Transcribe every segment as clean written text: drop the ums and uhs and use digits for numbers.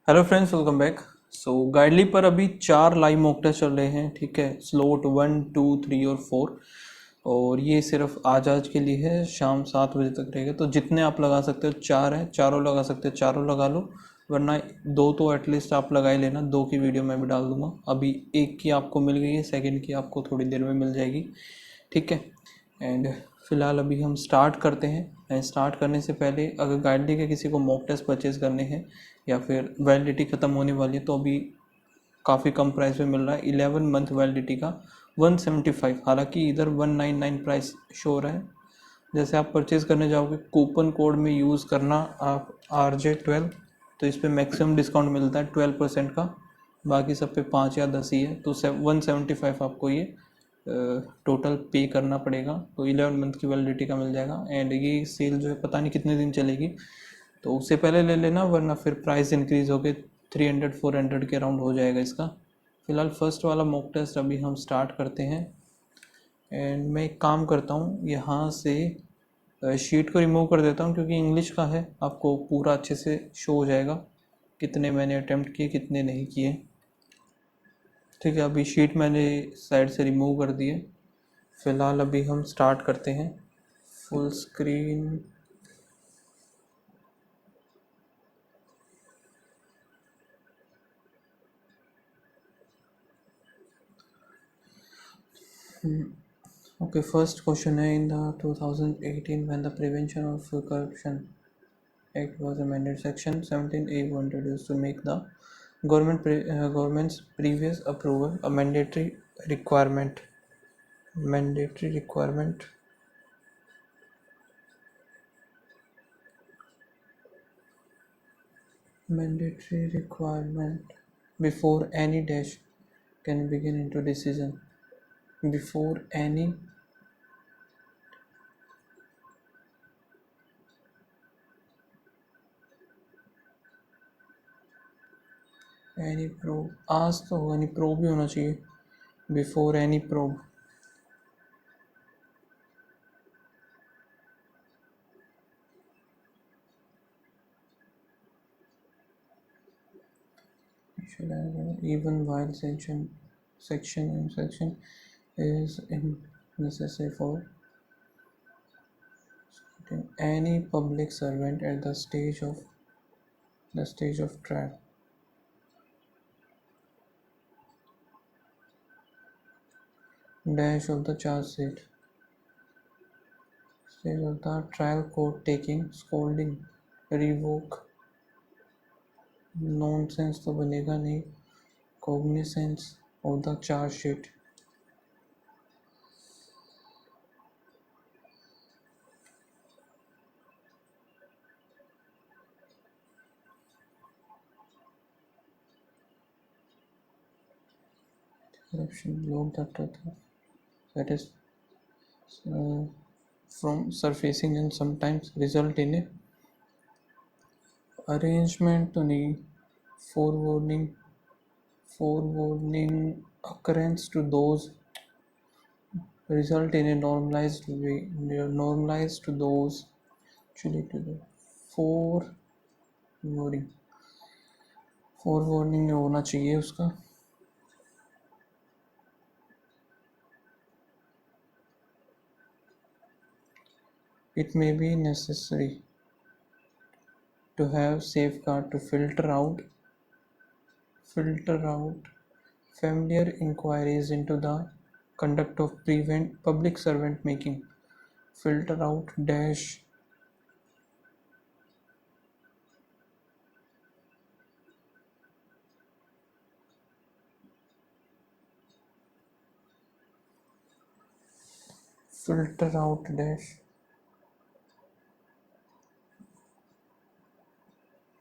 Hello friends, welcome back. So गाइडली पर अभी 4 लाइव मॉक टेस्ट चल रहे हैं। ठीक है, स्लॉट 1, 2, 3 और 4। और ये सिर्फ आज के लिए है, शाम 7 बजे तक रहेगा। तो जितने आप लगा सकते हो, 4 है, चारों लगा सकते हो, चारों लगा लो। वरना 2 तो एटलीस्ट आप लगा ही लेना। 2 की वीडियो मैं भी डाल दूंगा। अभी 1 की आपको मिल गई है, सेकंड की आपको थोड़ी देर में मिल जाएगी। ठीक है। एंड फिलहाल अभी हम स्टार्ट करते हैं। एंड स्टार्ट करने से पहले अगर गाइडली के किसी को मॉक टेस्ट परचेज करने हैं या फिर वैलिडिटी ख़त्म होने वाली है, तो अभी काफ़ी कम प्राइस पे मिल रहा है। 11 मंथ वैलिडिटी का 175। हालांकि इधर 199 प्राइस शो हो रहा है। जैसे आप परचेज़ करने जाओगे, कूपन कोड में यूज़ करना आप RJ12, तो इस पर मैक्सिमम डिस्काउंट मिलता है 12% का। बाकी सब पे 5 या 10 ही है। तो 175 आपको ये टोटल पे करना पड़ेगा। तो 11 मंथ की वैलिडिटी का मिल जाएगा। एंड ये सेल जो है पता नहीं कितने दिन चलेगी, तो उससे पहले ले लेना, वरना फिर प्राइस इंक्रीज़ होके 300-400 के अराउंड हो जाएगा इसका। फ़िलहाल फर्स्ट वाला मॉक टेस्ट अभी हम स्टार्ट करते हैं। एंड मैं एक काम करता हूँ, यहाँ से शीट को रिमूव कर देता हूँ, क्योंकि इंग्लिश का है। आपको पूरा अच्छे से शो हो जाएगा कितने मैंने अटेम्प्ट किए, कितने नहीं किए। ठीक है, अभी शीट मैंने साइड से रिमूव कर दिए। फ़िलहाल अभी हम स्टार्ट करते हैं। Full screen. Okay, first question है, in the 2018 when the Prevention of Corruption Act was amended, Section 17A was introduced to make the government's previous approval a mandatory requirement. Mandatory requirement. Mandatory requirement before any dash can begin into decision. Before any probe, आज तो होगा नहीं, probe भी होना चाहिए। Before any probe. Even while section is necessary for any public servant at the stage of trial. Dash of the charge sheet. Stage of the trial court taking, scolding, revoke. Nonsense तो बनेगा नहीं. Cognizance of the charge sheet. Corruption, log the truth that is from surfacing and sometimes result in a arrangement to need forewarning occurrence to those result in a normalized way, normalized to those actually to the forewarning forewarning होना चाहिए उसका. It may be necessary to have safeguard to filter out familiar inquiries into the conduct of prevent public servant making. Filter out dash filter out dash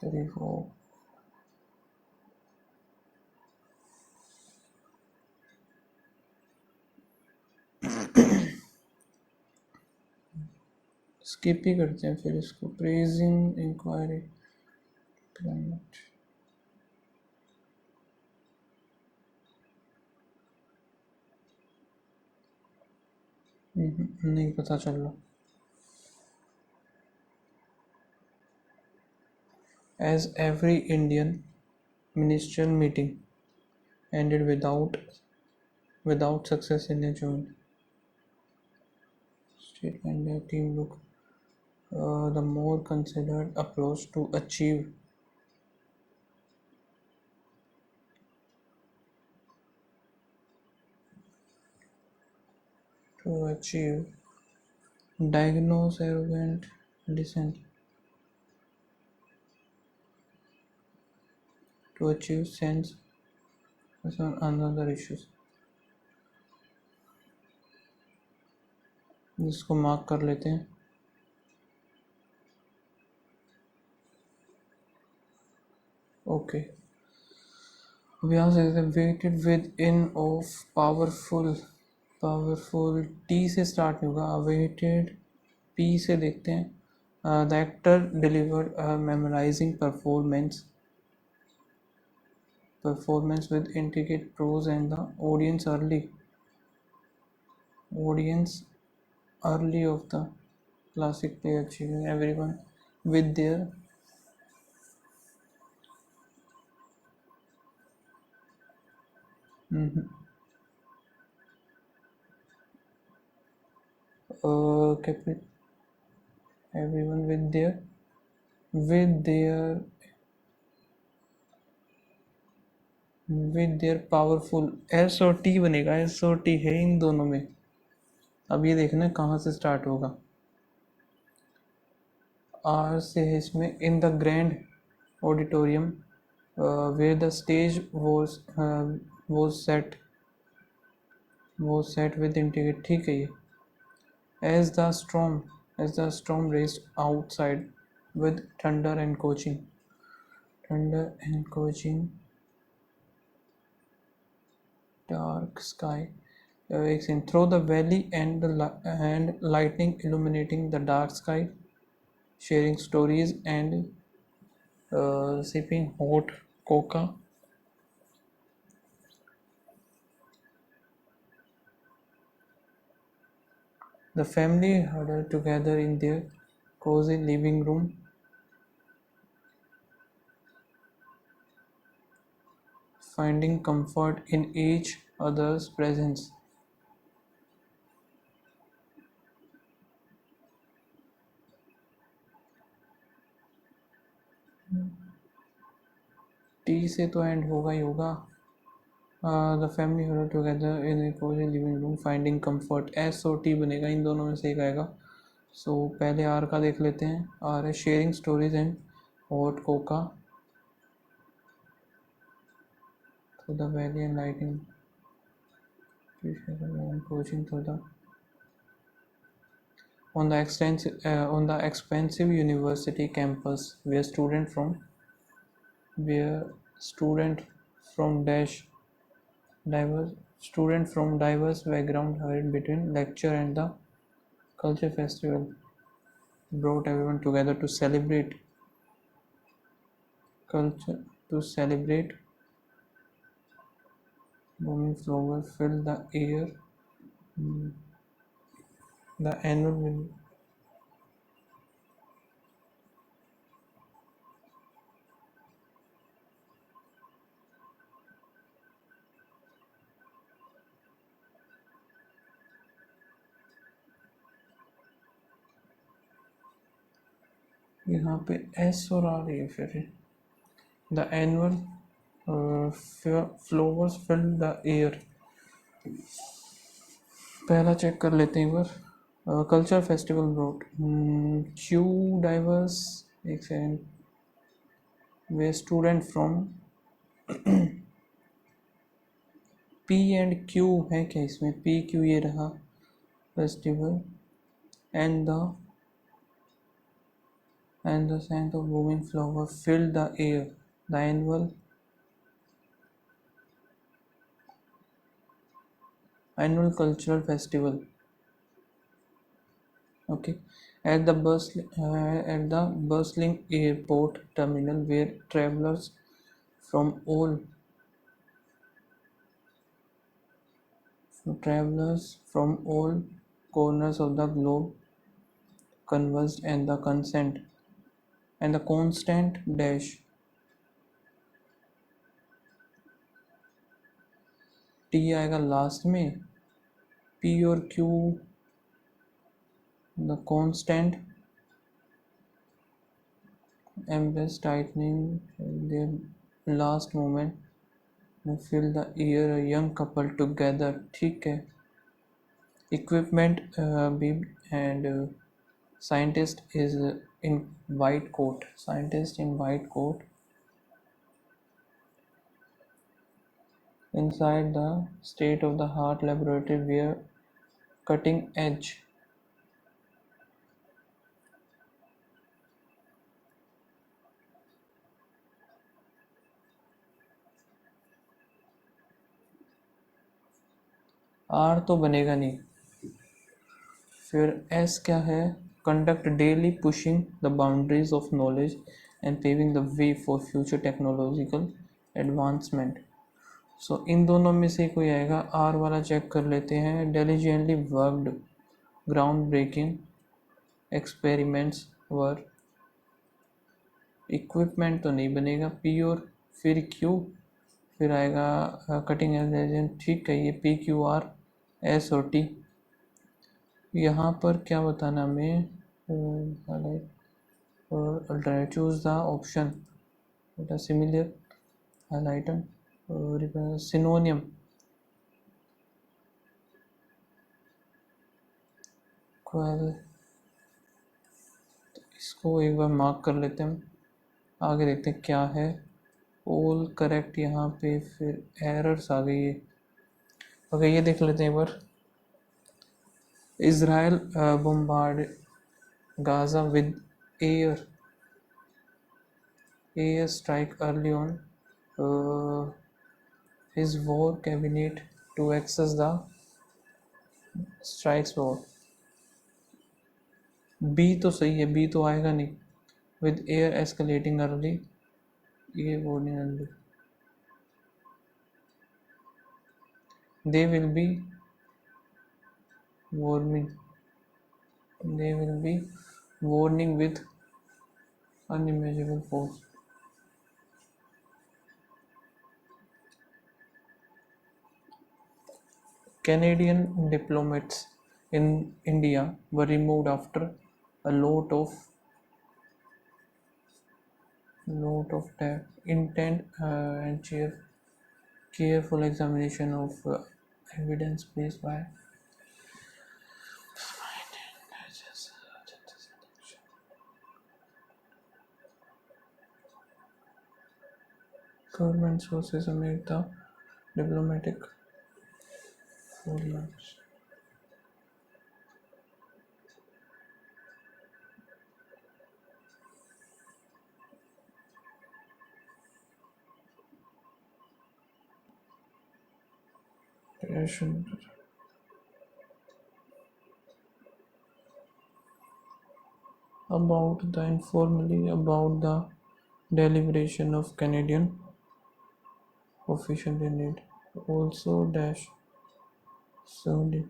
34. Skip ही करते हैं फिर इसको. Praising inquiry climate नहीं पता चल रहा. As every Indian ministerial meeting ended without success in a joint statement. The team look the more considered approach to achieve diagnose arrogant dissent to achieve sense on another issues. जिसको मार्क कर लेते हैं. Okay, अब यहाँ से weighted with in of powerful T से start नहीं होगा, वेटेड पी से देखते हैं. The actor delivered a memorising performance with intricate prose and the audience early of the classic play achieving everyone with their capi- everyone with their powerful. S और T बनेगा, S और T है इन दोनों में. अब ये देखना कहाँ से स्टार्ट होगा. आर से है इसमें. In the grand auditorium where the stage was set with integrity. ठीक है ये. as the storm raged outside with thunder and coaching dark sky. एक scene through the valley and lightning illuminating the dark sky, sharing stories and sipping hot coca. The family huddled together in their cozy living room, finding comfort in each other's presence. T से तो end होगा ही होगा. The family huddle together in a cosy living room finding comfort. S और T बनेगा, इन दोनों में से एक आएगा. सो पहले आर का देख लेते हैं. आर है sharing stories and hot Coca through the valley and lighting coaching through the on the expensive university campus where student from diverse background hurried between lecture and the culture festival brought everyone together to celebrate. Blooming flowers filled the air. The annual यहाँ पे S और आ रही है फिर. The annual flowers fill the air. पहला check कर लेते हैं एक बार. Culture festival brought Q diverse. एक सेकेंड. वे student from P and Q है क्या इसमें. पी क्यू ये रहा festival and the scent of blooming flower filled the air. The annual cultural festival. Okay, at the bustling airport terminal where travelers from all corners of the globe conversed, and the constant dash T आएगा last में, P और Q the constant, embrace tightening their last moment, fill the year a young couple together, ठीक है। equipment beam and scientist is in white coat, scientist in white coat inside the state of the heart laboratory where cutting edge R तो बनेगा नहीं। फिर S क्या है, conduct daily pushing the boundaries of knowledge and paving the way for future technological advancement। सो इन दोनों में से कोई आएगा, आर वाला चेक कर लेते हैं। diligently worked ground breaking experiments were, equipment तो नहीं बनेगा, पी और फिर क्यू, फिर आएगा कटिंग एज, ठीक है, ये पी क्यू आर एस और टी। यहाँ पर क्या बताना हमें, और alternate choose the option similar highlighted और सिनोनियम, इसको एक बार मार्क कर लेते हैं। आगे देखते हैं क्या है। ऑल करेक्ट यहाँ पे, फिर एरर्स आ गई है। ओके, ये देख लेते हैं एक बार। Israel bombarded Gaza with air strike early on his war cabinet to access the strikes war। B तो सही है, बी तो आएगा नहीं। with air escalating early, ये वो नहीं early, they will be warming, they will be warning with unimaginable force। Canadian diplomats in India were removed after a lot of intent and careful examination of evidence placed by government sources amid the diplomatic formats। About the informally about the deliberation of Canadian official unit also dash solely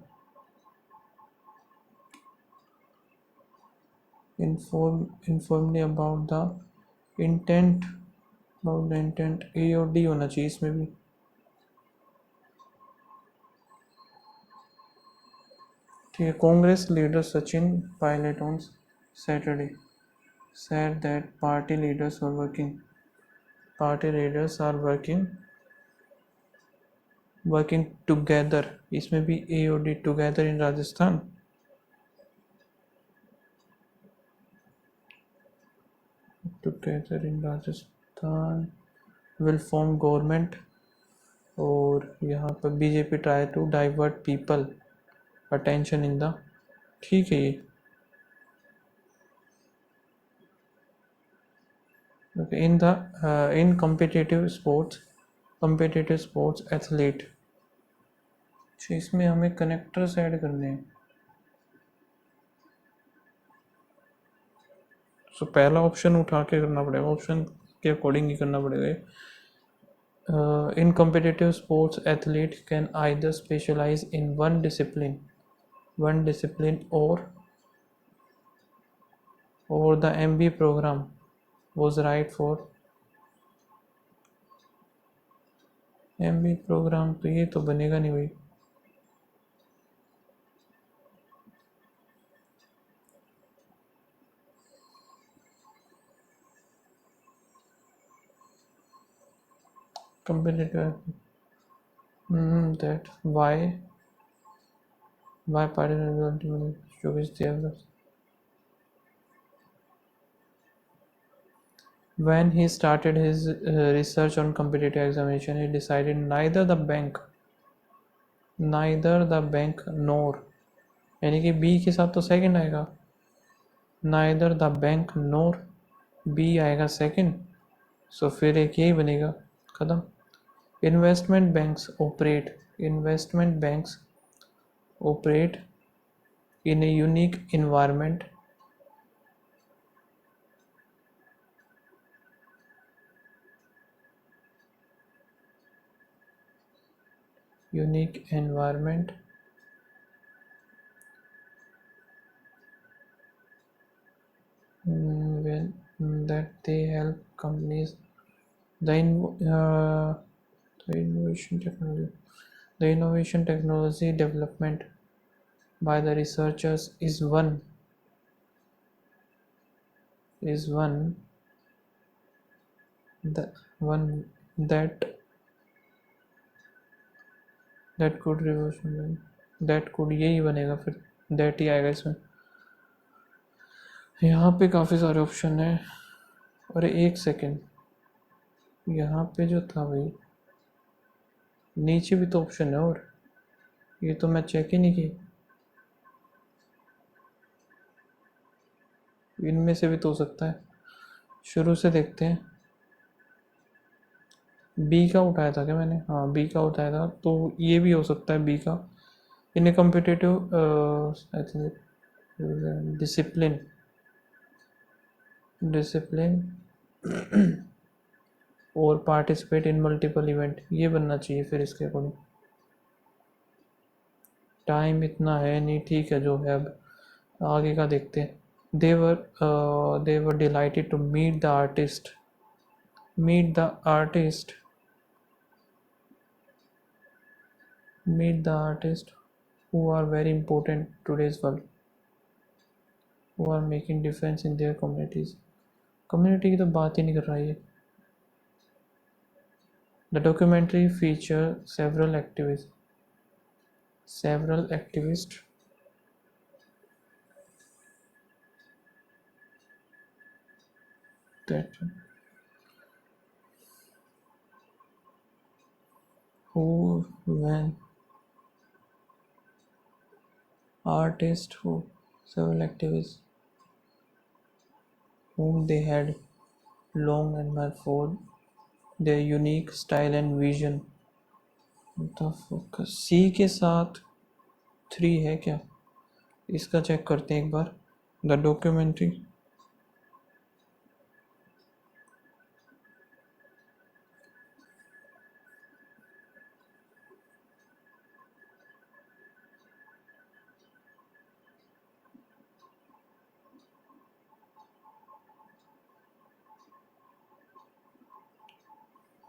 informally about the intent, ए और D होना चाहिए इसमें भी। ठीक है, Congress leader Sachin Pilot on Saturday said that party leaders are working together, इसमें भी A और D, together in Rajasthan, will form government। और यहाँ पर BJP try to divert people attention in the, ठीक है ये। Okay, in competitive sports athlete, अच्छा इसमें हमें कनेक्टर्स ऐड करने हैं। सो पहला ऑप्शन उठा के करना पड़ेगा, ऑप्शन के अकॉर्डिंग ही करना पड़ेगा। इन competitive sports athlete can either specialize in one discipline or the MBA program was right for MBA programme तो ये तो बनेगा नहीं भाई। competitive that why partisan ultimately showcase the evidence. When he started his research on competitive examination, he decided neither the bank nor, यानी कि B के साथ तो सेकंड आएगा, neither the bank nor B आएगा सेकंड, सो फिर एक यही बनेगा, खत्म। investment banks operate in a unique environment when that they help companies the innovation technology development by the researchers is one the one that could revolution that could यही बनेगा, फिर that ही आएगा इसमें। यहाँ पे काफ़ी सारे ऑप्शन है। अरे एक सेकेंड, यहाँ पे जो था भाई, नीचे भी तो ऑप्शन है, और ये तो मैं चेक ही नहीं की। इनमें से भी तो हो सकता है, शुरू से देखते हैं। बी का उठाया था क्या मैंने? हाँ बी का उठाया था, तो ये भी हो सकता है बी का। इन ए कम्पिटिटिव डिसिप्लिन और पार्टिसिपेट इन मल्टीपल इवेंट, ये बनना चाहिए फिर इसके अकॉर्डिंग। टाइम इतना है नहीं, ठीक है जो है, अब आगे का देखते हैं। they were delighted to meet the artist who are very important today's world, who are making difference in their communities। Community की तो बात ही नहीं कर रहा है ये। The documentary feature several activists that who when artists who several activists whom they had long admired for their unique style and vision। सी के साथ 3 है क्या? इसका चेक करते हैं एक बार। द डॉक्यूमेंट्री,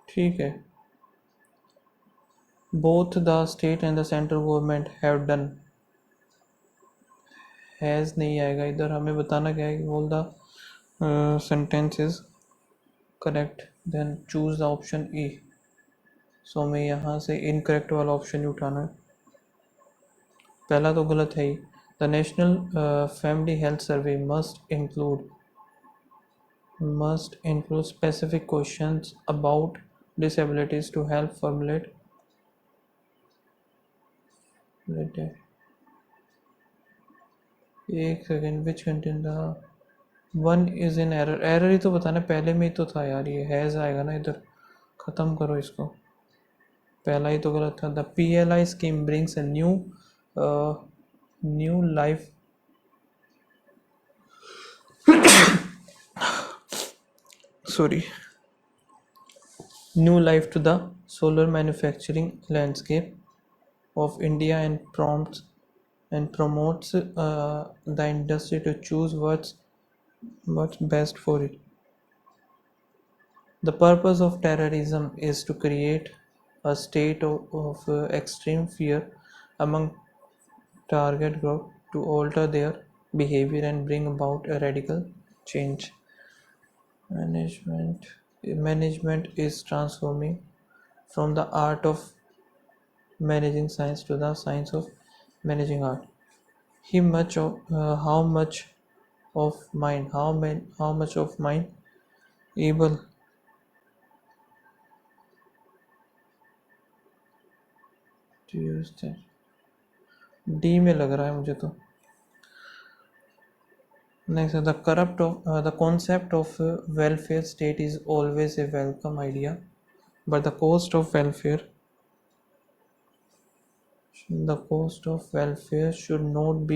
ठीक है। Both the state and the central government have done, has नहीं आएगा इधर, हमें बताना क्या है कि all the sentence is correct, then choose the option E. So हमें यहाँ से इनकरेक्ट वाला ऑप्शन ही उठाना है, पहला तो गलत है ही। The national family health survey must include specific questions about disabilities to help formulate एक second, which contain the one is in error ही तो बताना, पहले में ही तो था यार, ये हैज़ आएगा ना इधर, ख़त्म करो इसको, पहला ही तो गलत था। The PLI scheme brings a new life to the solar manufacturing landscape of India and promotes the industry to choose what's best for it। The purpose of terrorism is to create a state of extreme fear among target group to alter their behavior and bring about a radical change. Management is transforming from the art of managing science to the science of managing art. How much of mind, how much of mind able to use that. D में लग रहा है मुझे तो. Next, the concept of welfare state is always a welcome idea, but the cost of welfare should not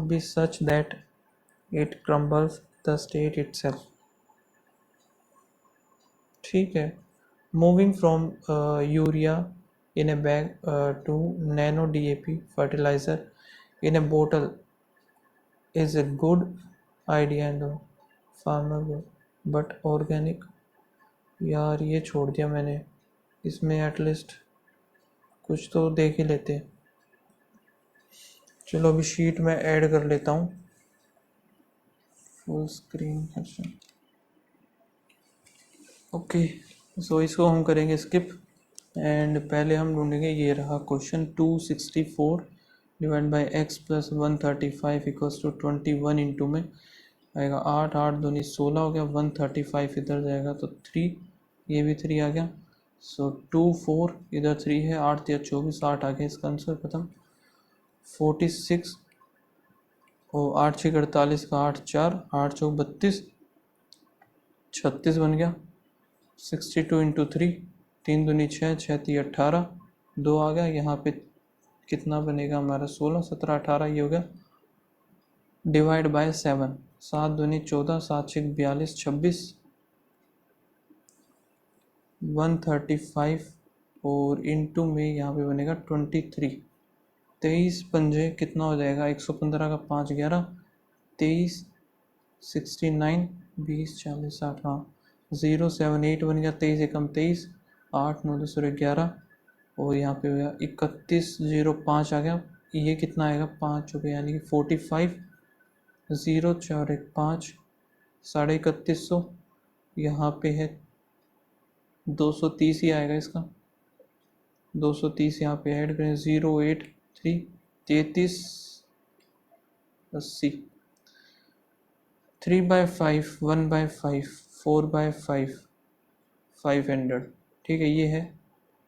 be such that it crumbles the state itself. ठीक है. Moving from urea in a bag to nano DAP fertilizer in a bottle is a good idea and farmer good, but organic, यार ये छोड़ दिया मैंने. इसमें at least कुछ तो देख ही लेते हैं. चलो अभी शीट में ऐड कर लेता हूँ. Full screen. ओके, सो इसको हम करेंगे स्किप एंड पहले हम ढूंढेंगे. ये रहा question. 264 divide by x plus 135 equals to 21 into में आएगा 8. 8 दूनी 16 हो गया. 135 इधर जाएगा तो 3, ये भी 3 आ गया. सो 2 4 इधर 3 है. 8 या 24, 8 आ गया. इसका आंसर खत्म. 46 और 8 6 48 का 8 4 8 चौक 32, 36 बन गया. 62 इंटू 3, 3 दूनी 6, 6 3 18, 2 आ गया. यहाँ पे कितना बनेगा हमारा 16 17 18 ये हो गया. डिवाइड बाय 7, 7 दूनी 14, 7 6 42 26, 135 और इंटू में यहाँ पे बनेगा 23. 23 पंजे कितना हो जाएगा. 115 का 5 11, 23 69 20 40 60. हाँ 0 7 8 बन गया. 23 एकम 23, 8 9 10 11 और यहाँ पे हो गया 31 0 5 आ गया. ये कितना आएगा 5 हो गया यानी कि 45 0 4 1 5 3150. यहाँ पे है 230 ही आएगा इसका. 230 यहाँ पे ऐड करें. 0 8 3 33 80. 3/5 1/5 4/5 500. ठीक है ये है.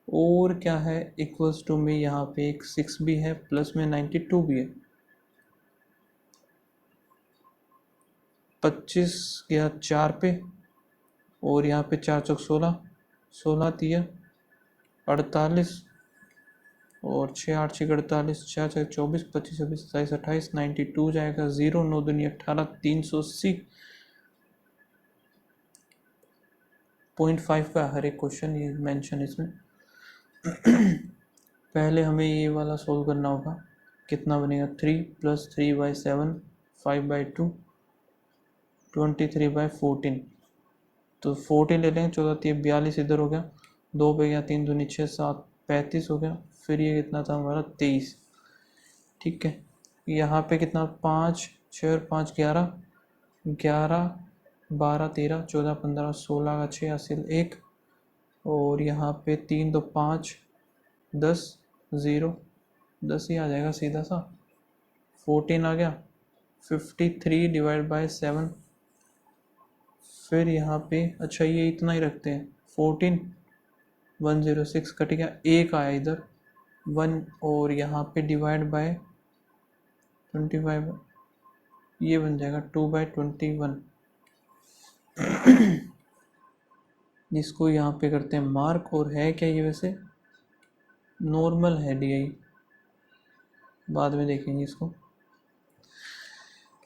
और क्या है इक्वल्स टू में यहाँ पे एक 6 भी है, प्लस में 92 भी है. 25 गया 4 पे और यहाँ पे 4 चौक 16, 16 3 48 और 6 8 6 48, 4 4 24 25 26 27 28 92 जाएगा. 0 9 दूनी 18 380. 0.5 का हर एक क्वेश्चन ये मेंशन इसमें. पहले हमें ये वाला सोल्व करना होगा. कितना बनेगा 3 + 3/7 5/2 23/14. तो 14 ले लेंगे. 14 3 42 इधर हो गया. 2 पे गया 3 दूनी 6 7 35 हो गया. फिर ये कितना था हमारा 23. ठीक है. यहाँ पे कितना 5 6 और 5 11 11 12 13 14 15 16 का 6 हासिल 1 और यहाँ पे 3 2 5 10 0 10 ही आ जाएगा सीधा सा. 14 आ गया. 53 डिवाइड बाय 7. फिर यहाँ पे अच्छा ये इतना ही रखते हैं. 14 106 कट गया. 1 आया इधर 1 और यहाँ पे डिवाइड बाय 25 ये बन जाएगा 2/21. जिसको यहाँ पे करते हैं मार्क. और है क्या ये वैसे नॉर्मल है DI, बाद में देखेंगे इसको.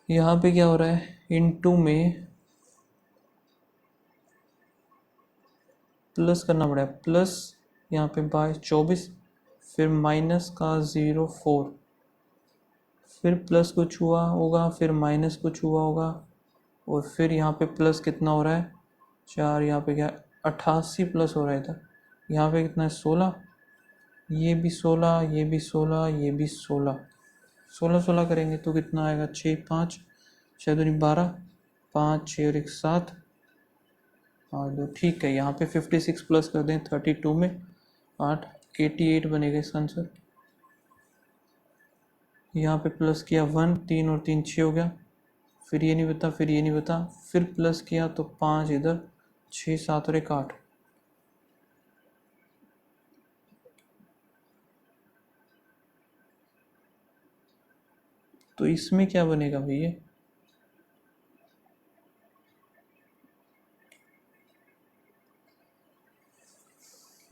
यहाँ पे क्या हो रहा है इनटू में प्लस करना पड़ेगा. प्लस यहाँ पे बाय 24 फिर माइनस का 0 4 फिर प्लस कुछ हुआ होगा फिर माइनस कुछ हुआ होगा और फिर यहाँ पे प्लस कितना हो रहा है 4. यहाँ पे क्या 88 प्लस हो रहा है इधर। यहाँ पे कितना है 16, ये भी 16, ये भी 16, ये भी 16, 16 16 करेंगे तो कितना आएगा 6 5, 6 दूनी 12, 5 6 और 1 7 और 2। ठीक है, यहाँ पे 56 प्लस कर दें 32 में 8, 88 बनेगा इसका आंसर। यहाँ पे प्लस किया 1, 3 और 3 6 हो गया, फिर ये नहीं बता, फिर ये नहीं बता, फिर प्लस किया तो 5 इधर, 6 7 और 1 8। तो इसमें क्या बनेगा भैया?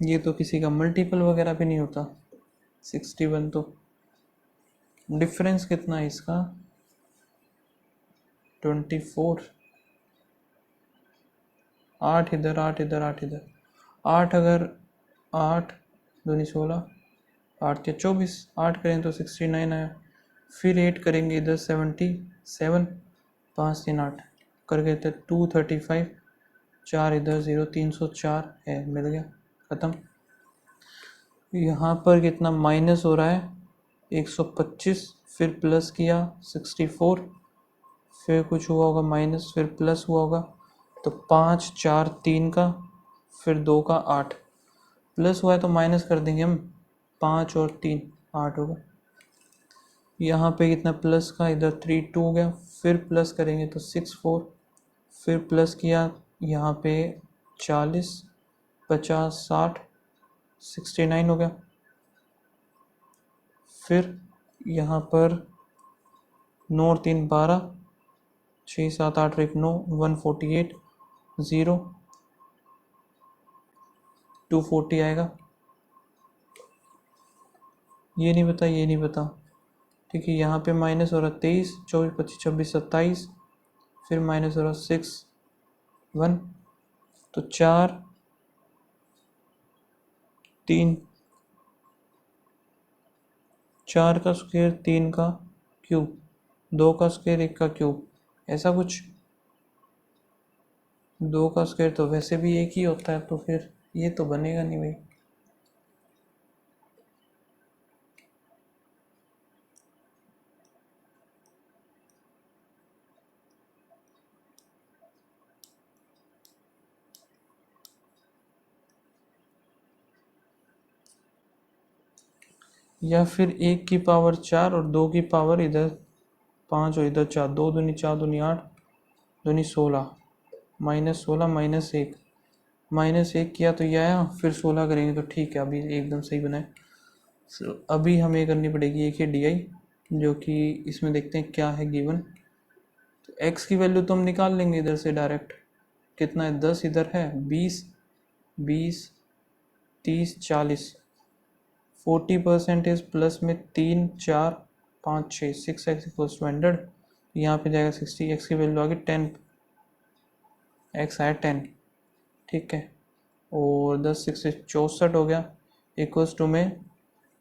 ये तो किसी का मल्टीपल वगैरह भी नहीं होता 61। तो डिफरेंस कितना है इसका 24, 8 इधर, 8 इधर, 8 इधर, 8 अगर 8 दूनी 16, 8 या 24, 8 करें तो 69 आया, फिर 8 करेंगे इधर 77, 5 3 8 कर गए थे 235, 4 इधर 0, 304 है, मिल गया, ख़त्म। यहाँ पर कितना माइनस हो रहा है 125, फिर प्लस किया 64, फिर कुछ हुआ होगा माइनस, फिर प्लस हुआ होगा, तो 5 4 3 का, फिर 2 का 8, प्लस हुआ है तो माइनस कर देंगे हम, 5 और 3 8 होगा। यहाँ पे कितना प्लस का, इधर 3 2 हो गया, फिर प्लस करेंगे तो 6 4, फिर प्लस किया यहाँ पे 40 50 60 69 हो गया, फिर यहाँ पर 9 और 3 12, 6 7 8 और 1 9, 148 0, 240 आएगा। ये नहीं बता, ये नहीं बता, ठीक है। यहाँ पे माइनस हो रहा 23 24 25 26 27, फिर माइनस हो रहा 6 1, तो 4 3, 4 का स्क्वायर 3 का क्यूब, 2 का स्क्वायर 1 का क्यूब, ऐसा कुछ। 2 का स्क्वायर तो वैसे भी एक ही होता है, तो फिर ये तो बनेगा नहीं भाई। या फिर 1 की पावर 4 और 2 की पावर इधर 5 और इधर 4, 2 दूनी 4 दूनी 8 दूनी 16, माइनस 16 माइनस 1, माइनस 1 किया तो ये आया, फिर 16 करेंगे तो ठीक है, अभी एकदम सही बना है। अभी हमें करनी पड़ेगी एक ही DI, जो कि इसमें देखते हैं क्या है गिवन। तो x की वैल्यू तो हम निकाल लेंगे इधर से डायरेक्ट, कितना है 10 इधर है, 20 20 30 40, 40% प्लस में 3 4 5 6, 6x इक्वल्स टू 100, यहाँ पे जाएगा 60, x की वैल्यू आ गई 10, x आया 10, ठीक है। और 10 6 से 64 हो गया, इक्वल्स टू में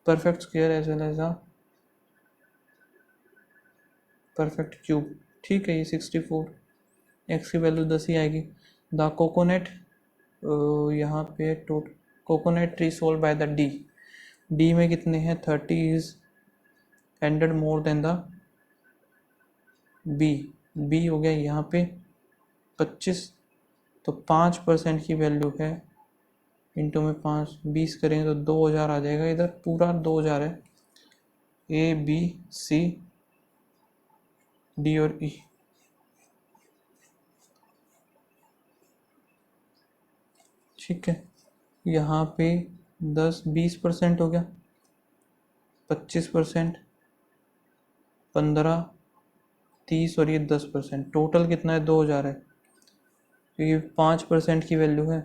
perfect square as well as perfect cube, ठीक है। ये 64, x की वैल्यू 10 ही आएगी। द कोकोनट, यहाँ पे total coconut tree sold by the D में कितने हैं 30 is 100 more than the B हो गया यहाँ पे 25, तो 5% की वैल्यू है, इंटू में 5 20 करेंगे तो 2000 आ जाएगा, इधर पूरा 2000 है। A B C D और E, ठीक है। यहाँ पे 10 20% हो गया, 25% 15 30 और ये 10%, टोटल कितना है 2000 है। तो ये 5% की वैल्यू है,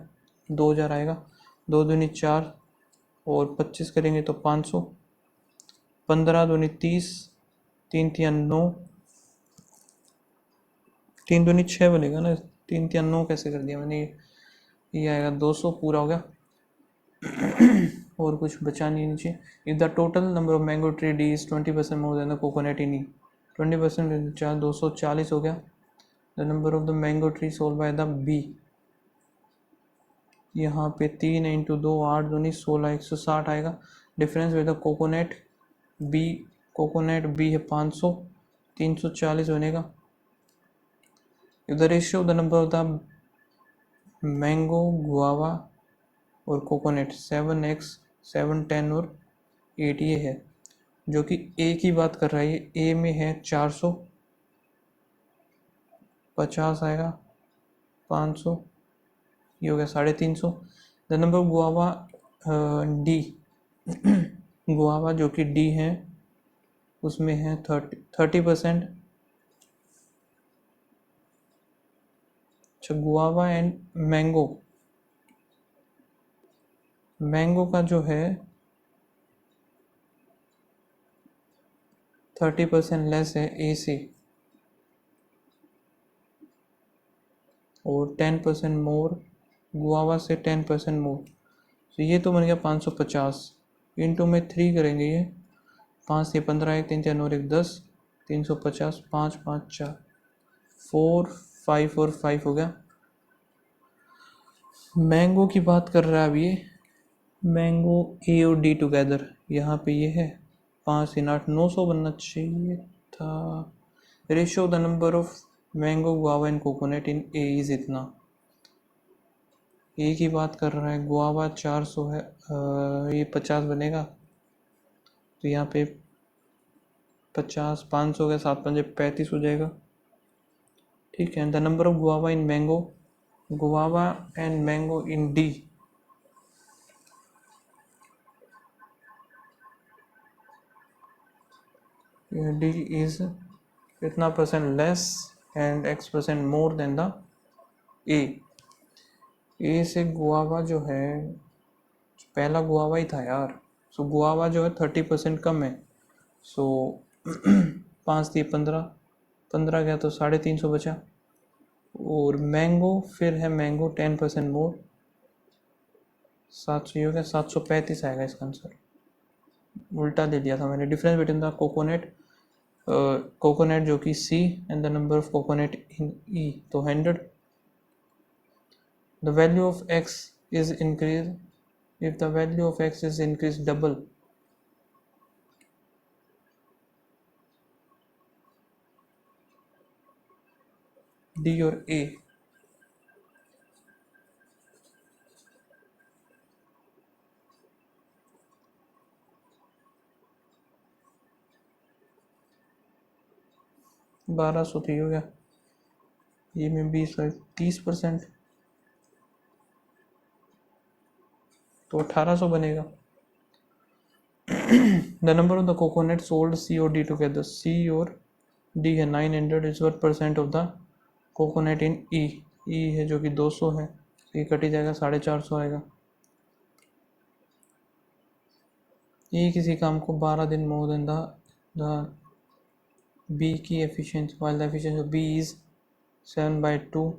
2000 आएगा। 2 दूनी 4 और 25 करेंगे तो 500, 15 दूनी 30, 3 3 9, 3 दूनी 6 बनेगा ना, 3 3 9 कैसे कर दिया मैंने, ये आएगा 200, पूरा हो गया। और कुछ बचा नहीं नीचे। If the total number of mango tree D is 20% more than the coconut in E, 20% 240 हो गया। The number of the mango tree sold by the B, यहाँ पे 3 इंटू 2 8 दूनी 16 160 आएगा। Difference with the coconut B, coconut B है 500 340 बनेगा। If the ratio of the number of the mango, guava और coconut 7x 7 10 और 8 ये है, जो कि ए की बात कर रहा है। ये ए में है 450 आएगा, 500 ये हो गया 350। The number of guava D guava जो कि डी है उसमें है 30%। अच्छा गुआवा एंड मैंगो, मैंगो का जो है 30% लेस है ए से और 10% मोर गुआवा से 10% मोर। तो ये तो बन गया 550 इंटू में 3 करेंगे। ये 5 से 15 1 3 4 और 1 10 350 5 5 4 4 5 और 5 हो गया। मैंगो की बात कर रहा है अब ये, मैंगो ए और डी टुगेदर यहाँ पे ये है 5 इन 8 900 बनना चाहिए था। Ratio the number of mango guava and coconut in A is इतना। ए की बात कर रहा है, गुआवा 400 है, ये 50 बनेगा तो यहाँ पे 50 500 के 7 पंजे 35 हो जाएगा। ठीक है। The number of guava in mango, guava and mango in D, D is इतना percent less and x% more than the A से गुआवा जो है, पहला गुआवा ही था यार। सो गुआवा जो है 30% कम है। सो 5 दिए 15 15 गया तो 350 बचा। और मैंगो फिर है मैंगो 10% मोर 700 हो गया 735 आएगा इसका आंसर। उल्टा दे दिया था मैंने। Difference between the coconut, coconut जो कि C and the number of coconut in E तो 100। The value of x is increase if the value of x is increased double, D और A। बारह सौ हो गया, ये में 20 30% तो 1800 बनेगा। The number of the coconut sold C और डी टुगेदर, सी और डी है 900 is what % of the coconut in E, E है जो कि 200 है, ये कट ही जाएगा 450 आएगा। ये किसी काम को 12 दिन मोर देन द बी की efficiency, while the efficiency of B is 7/2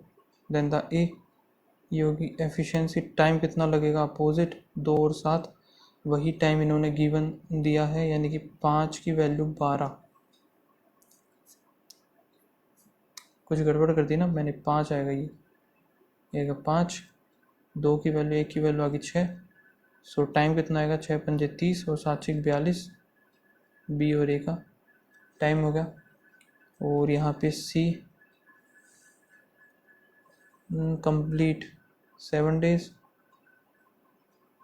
than the A. ये होगी एफिशिएंसी। टाइम कितना लगेगा अपोजिट 2 और 7, वही टाइम इन्होंने गिवन दिया है, यानी कि 5 की वैल्यू 12। कुछ गड़बड़ कर दी ना मैंने, 5 आएगा ये 5, 2 की वैल्यू 1 की वैल्यू आ गई 6। सो टाइम कितना आएगा 6 पंजे 30 और 7 6 42, बी और ए का टाइम हो गया। और यहाँ पे सी कंप्लीट 7 डेज,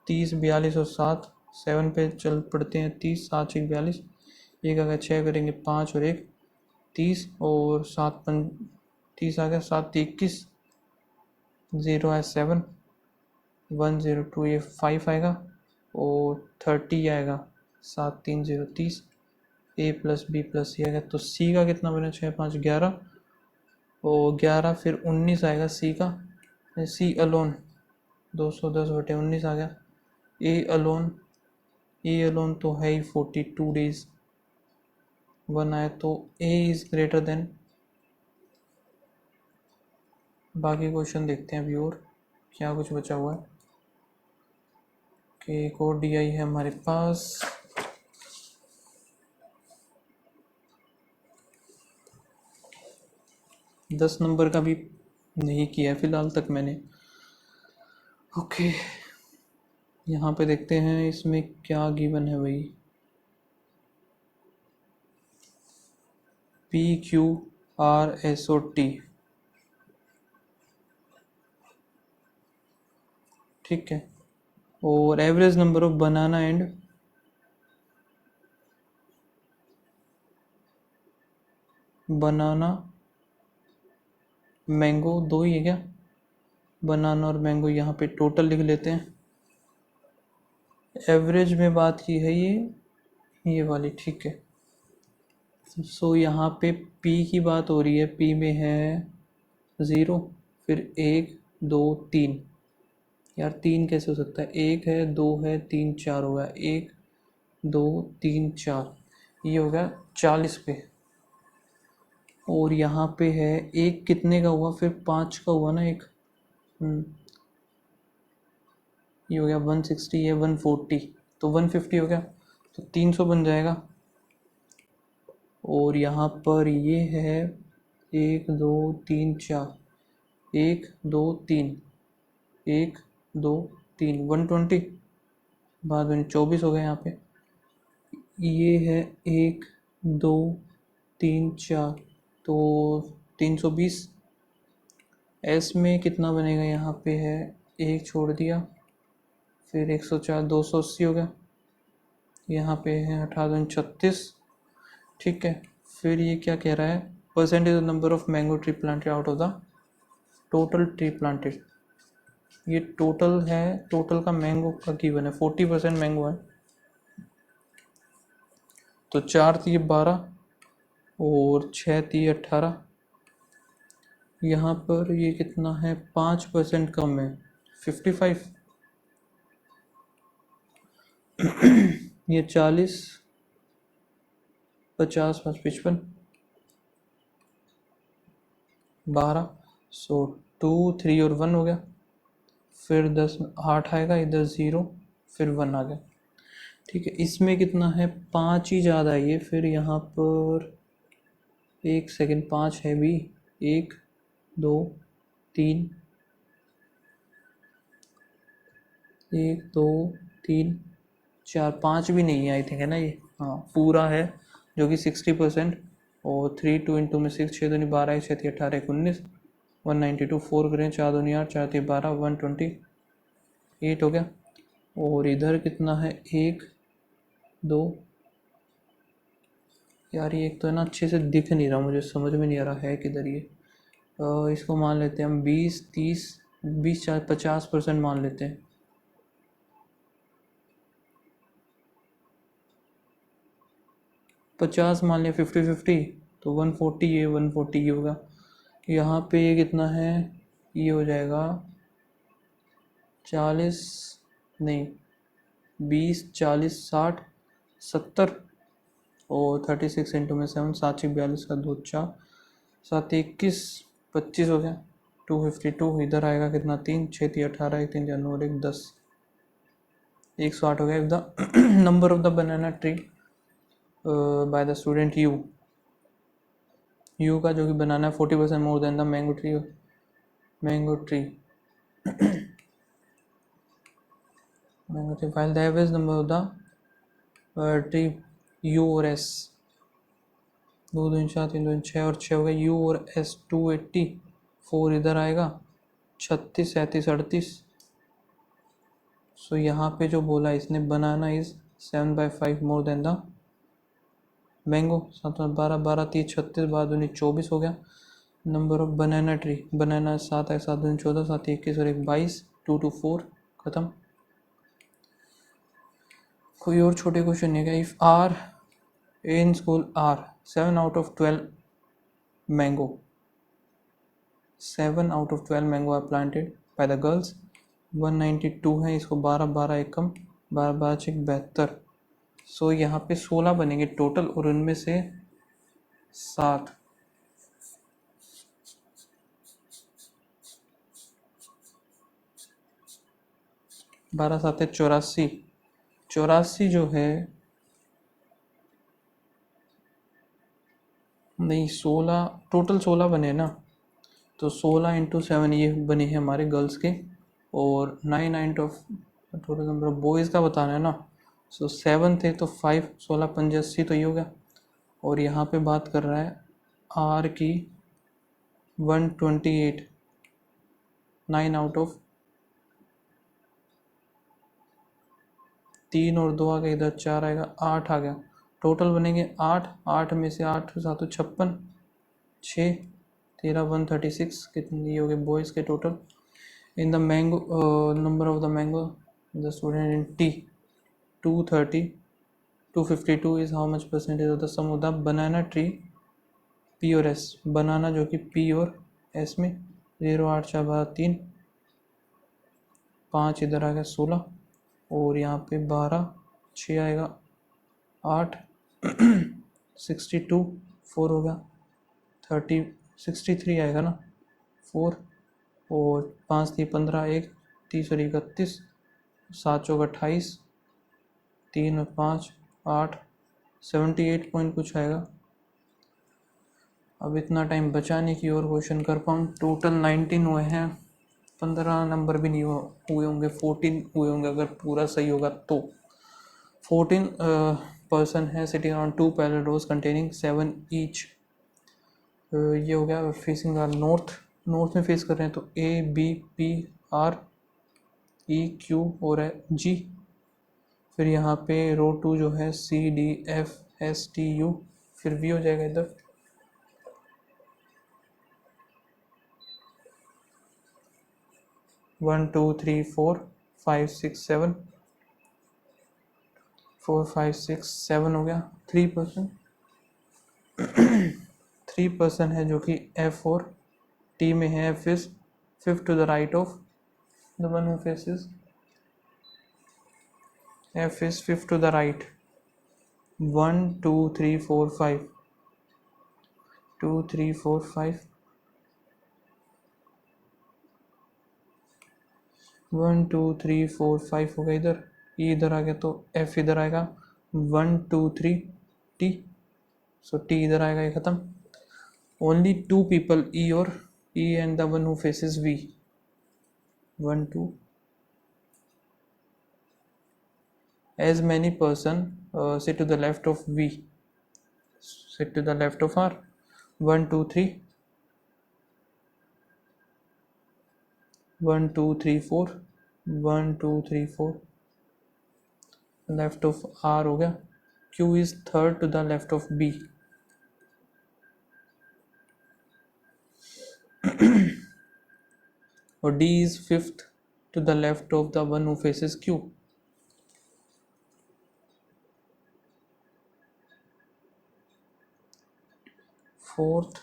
30 42 और 7 7 पे चल पड़ते हैं 30 7 6 42, एक अगर 6 करेंगे 5 और 1 30 और 7 30 आ गया 7 21, 0 है 7 1 0 2 ये 5 आएगा और 30 आएगा 7 3 0 30, ए प्लस बी प्लस सी आएगा। तो सी का कितना बना 6 5 11 और 11 फिर 19 आएगा सी का, सी अलोन 210/19 आ गया। ए अलोन तो है ही 42 डेज 1 आया, तो ए इज ग्रेटर देन। बाकी क्वेश्चन देखते हैं अभी और क्या कुछ बचा हुआ है। कि एक और डी आई है हमारे पास, दस नंबर का भी नहीं किया फिलहाल तक मैंने। ओके, यहाँ पे देखते हैं इसमें क्या गिवन है भाई। PQRSOT, ठीक है। और average number of banana and banana mango, दो ही है क्या? बनाना और मैंगो, यहाँ पे टोटल लिख लेते हैं। एवरेज में बात की है ये वाली, ठीक है। सो यहाँ पे P की बात हो रही है, P में है 0, फिर 1 2 3। यार 3 कैसे हो सकता है? 1 है, 2 है, 3 4 हो गया। 1 2 3 4, ये हो गया 40 पे। और यहाँ पे है एक कितने का हुआ? फिर 5 का हुआ ना एक। ये हो गया 160, ये 140, तो 150 हो गया, तो 300 बन जाएगा। और यहाँ पर ये है 1 2 3 4, 1 2 3, 1 2 3, 120, बाद में 24 हो गया यहाँ पे। ये है 1 2 3 4, तो 320। एस में कितना बनेगा? यहाँ पे है एक छोड़ दिया, फिर 104, 280 हो गया। यहाँ पे है 1836, ठीक है। फिर ये क्या कह रहा है? Percentage of number of mango tree planted out of the total tree planted. ये टोटल है, टोटल का मैंगो का गिवन है, 40% मैंगो है। तो 4 थी 12 और 6 थी 18। यहाँ पर ये कितना है? 5% कम है, 55। ये 40 50 5 55 12। सो 2 3 और 1 हो गया, फिर 10 8 आएगा, इधर 0, फिर 1 आ गया, ठीक है। इसमें कितना है? 5 ही ज़्यादा है ये। फिर यहाँ पर एक सेकेंड, 5 है भी, 1 2 3, 1 2 3 4, 5 भी नहीं है आई थिंक, है ना ये? हाँ पूरा है, जो कि 60%। और 3 2 इंटू में 6, 6 दूनी 12, 1 6 18 19, 192, 4 करें 4 दूनी 8, 4 3 12, 128 हो गया। और इधर कितना है? 1 2, यार ये एक तो है ना, अच्छे से दिख नहीं रहा, मुझे समझ में नहीं आ रहा है किधर ये। इसको मान लेते हैं हम 20 30, 20 50% मान लेते हैं। 50 मान लिया, 50 तो 140, ये 140 ये होगा। यहाँ पे ये कितना है? ये हो जाएगा 40, नहीं 20 40 60 70, और 36 इंटू में 7, 7 42 का 2 4, 7 21 25 हो गया, 252। इधर आएगा कितना? 3 6 18, 1 3 जानवर 1 10, 108 हो गया। The number of the banana tree by the student you का जो कि बनाना है 40% मोर than the mango tree mango tree file the average number of the tree you और एस। 2 2 4 3 2 6 और 6 हो गया, यू और एस 280, 4 इधर आएगा, 36 37 38। सो यहाँ पे जो बोला इसने, banana is 7/5 more than the mango. 7 12 12 30 36, बाद 24 हो गया। Number of banana tree, banana 7 है, 7 दूनी 14, 7 21 और 1 22, 2 2 4 खत्म। कोई और छोटे क्वेश्चन नहीं है क्या? If R in school are 7 out of 12 mango, 7 out of 12 mango are planted by the girls। 192 है, इसको 12 12 एक कम, 12 12 6 72। सो यहाँ पे 16 बनेंगे टोटल, और उनमें से 7, 12 7 84, 84 जो है, नहीं 16, टोटल 16 बने ना, तो 16 इंटू 7 ये बने हैं हमारे गर्ल्स के, और 9 out of total number of boys का बताना है ना। सो 7 थे तो 5, 16 पंजे 80 तो ये हो गया। और यहाँ पे बात कर रहा है आर की 128, 9 आउट ऑफ 3 और 2 आ गए, इधर 4 आएगा, 8 आ गया। टोटल बनेंगे 8, 8 में से 8 7 56, 6 13 136, कितनी हो गए बॉयज़ के टोटल। In the mango number of the mango the student in T 230, 252 is how much percentage of the sum of the banana tree P और एस। बनाना जो कि पी और एस में 0 8 4 12 3, 5 इधर आ गया 16, और यहाँ पे 12, 6 आएगा 8, 62 4 हो गया, 30 63 आएगा ना 4, और 5 थी 15, 1 30 और 31, 7 चौक 28, 3 और 5 8, 78 पॉइंट कुछ आएगा। अब इतना टाइम बचा नहीं कि और क्वेश्चन कर पाऊँ। टोटल 19 हुए हैं, 15 नंबर भी नहीं हुए होंगे, 14 हुए होंगे अगर पूरा सही होगा तो। 14 पर्सन है sitting on 2 parallel rows containing 7 each. ये हो गया फेसिंग आर नॉर्थ, नॉर्थ में फेस कर रहे हैं तो A B P R E Q और है जी। फिर यहाँ पे रो 2 जो है C D F S T U, फिर वी हो जाएगा इधर। One two three four five six seven, 4 5 6 7 हो गया। 3% 3% है जो कि एफ और टी में है। F is 5th to the right of the one who faces, F is 5th to the right. 1 2 3 4 5, 2 3 4 5, 1 2 3 4 5 हो गया इधर। ई इधर आ गया तो एफ इधर आएगा 1 2 3 टी, सो टी इधर आएगा, ये खत्म। ओनली 2 पीपल ई और E and the one who faces V. 1 2 as many person sit to the left of V, sit to the left of R। 1 2 3, 1 2 3 4, 1 2 3 4 left of R हो गया। Q is 3rd to the left of B। और D is 5th to the left of the one who faces Q। 4th,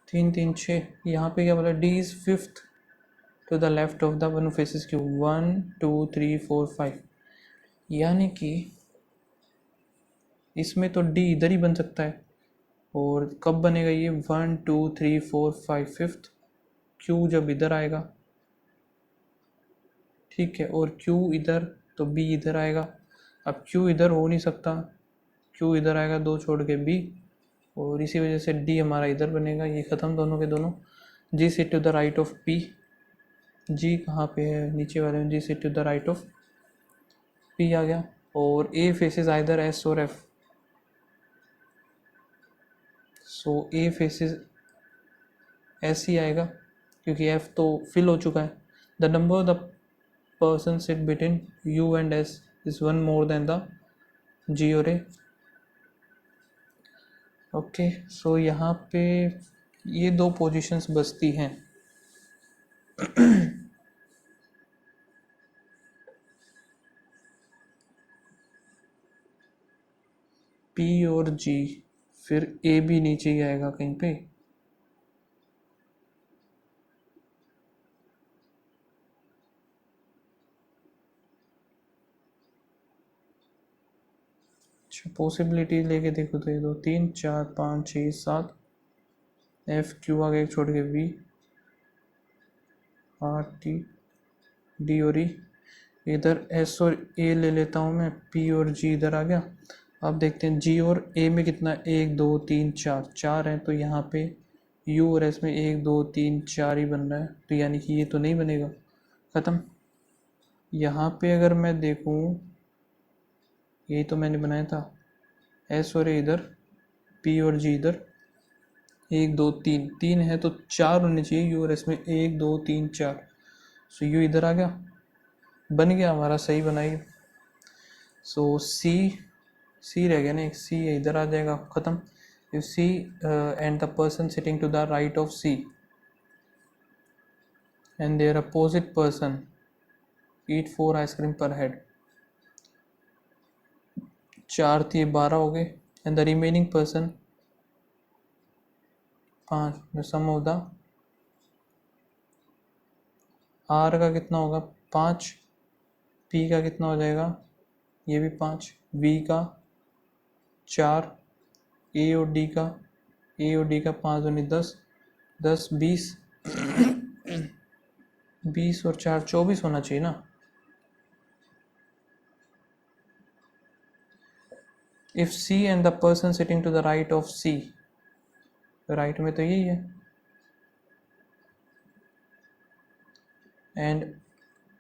3 3 6, यहाँ पे क्या बोला, D is 5th to the left of the one who faces Q। 1 2 3 4 5, यानी कि इसमें तो D इधर ही बन सकता है। और कब बनेगा ये, 1 2 3 4 5 5th, Q जब इधर आएगा, ठीक है, और Q इधर तो B इधर आएगा। अब Q इधर हो नहीं सकता, Q इधर आएगा 2 छोड़ के B, और इसी वजह से D हमारा इधर बनेगा। ये ख़त्म दोनों के दोनों। G sit to the right of P, G कहाँ पे है, नीचे वाले में। G sit to the right of P आ गया। और A फेसेस आइदर S और F, so A faces S ही आएगा क्योंकि F तो फिल हो चुका है। The number of the person sit between U and S is 1 more than the G और A। ओके, सो यहाँ पे ये 2 पोजीशंस बचती हैं। P और G, फिर A भी नीचे ही आएगा कहीं पे। अच्छा, पॉसिबिलिटी लेके देखो तो ये 2 3 4 5 6 7, F Q आ गया छोड़ के V, R T D और E। इधर S और A ले लेता हूँ मैं, P और G इधर आ गया। अब देखते हैं G और A में कितना, 1 2 3 4 4 है, तो यहाँ पे यू और एस में 1 2 3 4 ही बन रहा है, तो यानी कि ये तो नहीं बनेगा, ख़त्म। यहाँ पे अगर मैं देखूँ, यही तो मैंने बनाया था, एस और ए इधर, पी और जी इधर, 1 2 3 3 है तो 4 होने चाहिए यू और एस में, 1 2 3 4। सो यू इधर आ गया, बन गया हमारा, सही बनाई। सो सी रह गया ना, एक सी इधर आ जाएगा, ख़त्म। U C and the person sitting to the right of C and their opposite person eat 4 ice cream per head. 4 थी, 12 हो गए, and the remaining person 5। The sum of the R का कितना होगा, 5, पी का कितना हो जाएगा, ये भी 5, वी का 4, ए और डी का 5 दूनी 10, 10 20, 20 और 4 24 होना चाहिए ना। If C and the person sitting to the right of C, right में तो यही है, एंड